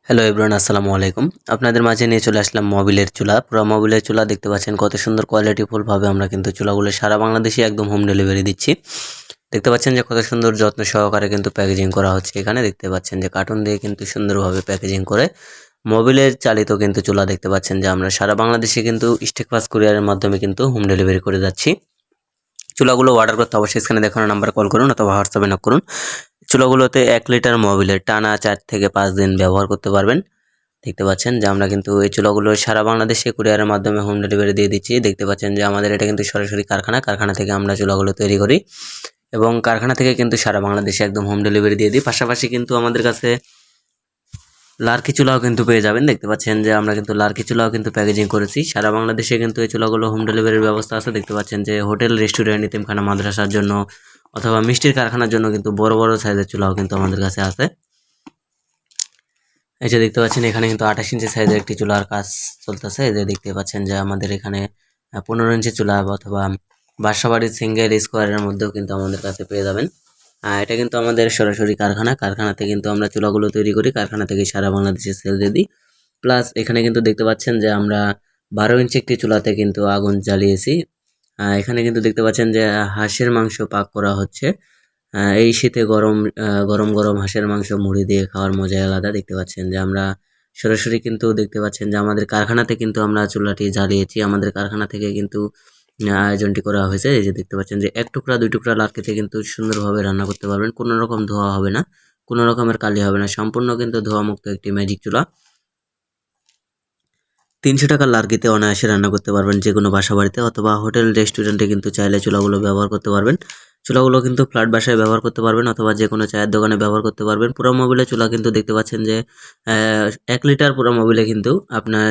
Hello everyone, আসসালামু আলাইকুম। আপনাদের মাঝে নিয়ে চলে আসলাম মোবিলের চুলা। পুরো মোবিলের চুলা দেখতে পাচ্ছেন কত সুন্দর কোয়ালিটিফুল ভাবে আমরা কিন্তু চুলাগুলো সারা বাংলাদেশে একদম হোম ডেলিভারি দিচ্ছি। দেখতে পাচ্ছেন যে কত সুন্দর যত্ন সহকারে কিন্তু প্যাকেজিং করা হচ্ছে। এখানে দেখতে পাচ্ছেন যে কার্টুন দিয়ে কিন্তু সুন্দরভাবে প্যাকেজিং করে মোবিলের চালিত কিন্তু চুলা দেখতে পাচ্ছেন যে আমরা সারা বাংলাদেশে কিন্তু স্টেক পাস কুরিয়ারের মাধ্যমে কিন্তু হোম ডেলিভারি করে যাচ্ছি। চুলাগুলো অর্ডার করতে অবশ্যই স্ক্রিনে দেখানো নাম্বারে কল করুন অথবা হোয়াটসঅ্যাপে নক করুন। চুলাগুলোতে 1 লিটার মোবিলের টানা 4 থেকে 5 দিন ব্যবহার করতে পারবেন। দেখতে পাচ্ছেন যে আমরা কিন্তু এই চুলাগুলো সারা বাংলাদেশে কুরিয়ারের মাধ্যমে হোম ডেলিভারি দিয়ে দিচ্ছি। দেখতে পাচ্ছেন যে আমাদের এটা কিন্তু সরাসরি কারখানা থেকে আমরা চুলাগুলো তৈরি করি এবং কারখানা থেকে কিন্তু সারা বাংলাদেশে একদম হোম ডেলিভারি দিয়ে দিই। পাশাপাশি কিন্তু আমাদের কাছে লার্কি চুলাও কিন্তু পেয়ে যাবেন। দেখতে পাচ্ছেন যে আমরা কিন্তু লার্কি চুলাও কিন্তু প্যাকেজিং করেছি। সারা বাংলাদেশে কিন্তু এই চুলাগুলো হোম ডেলিভারির ব্যবস্থা আছে। দেখতে পাচ্ছেন যে হোটেল, রেস্টুরেন্ট, এতিমখানা, মাদ্রাসার জন্য অথবা মিষ্টির কারখানার জন্য কিন্তু বড় বড় সাইজের চুলাও কিন্তু আমাদের কাছে আছে। এই যে দেখতে পাচ্ছেন এখানে কিন্তু 28 ইঞ্চি সাইজের একটি চুলার কাজ চলতেছে। এই যে দেখতে পাচ্ছেন যে আমাদের এখানে 15 ইঞ্চি চুলা অথবা বাসাবাড়ির সিঙ্গেল স্কোয়ারের মধ্যেও কিন্তু আমাদের কাছে পেয়ে যাবেন। এটা কিন্তু আমাদের সরাসরি কারখানাতে কিন্তু আমরা চুলাগুলো তৈরি করি, কারখানা থেকে সারা বাংলাদেশে সেল দিয়ে দিই। প্লাস এখানে কিন্তু দেখতে পাচ্ছেন যে আমরা 12 ইঞ্চি একটি চুলাতে কিন্তু আগুন জ্বালিয়েছি। এখানে কিন্তু দেখতে পাচ্ছেন যে হাঁসের মাংস পাক করা হচ্ছে। এই শীতে গরম গরম হাঁসের মাংস মুড়ি দিয়ে খাওয়ার মজাই আলাদা। দেখতে পাচ্ছেন যে আমরা সরাসরি কিন্তু দেখতে পাচ্ছেন যে আমাদের কারখানাতে কিন্তু আমরা চুলাটি জ্বালিয়েছি। আমাদের কারখানা থেকে কিন্তু আয়োজনটি করা হয়েছে। এই যে দেখতে পাচ্ছেন যে 1 টুকরা 2 টুকরা লার্কিতে কিন্তু সুন্দরভাবে রান্না করতে পারবেন। কোনো রকম ধোঁয়া হবে না, কোনো রকমের কালি হবে না। সম্পূর্ণ কিন্তু ধোঁয়া মুক্ত একটি ম্যাজিক চুলা। 300 টাকার লার্কিতে অনায়াসে রান্না করতে পারবেন যেকোনো বাসাবাড়িতে অথবা হোটেল, রেস্টুরেন্টে কিন্তু চাইলে চুলাগুলো ব্যবহার করতে পারবেন। চুলাগুলো কিন্তু ফ্ল্যাট বাসায় ব্যবহার করতে পারবেন অথবা যেকোনো চায়ের দোকানে ব্যবহার করতে পারবেন। পুরো মোবিলের চুলা কিন্তু দেখতে পাচ্ছেন যে 1 লিটার পুরো মোবিলে কিন্তু আপনার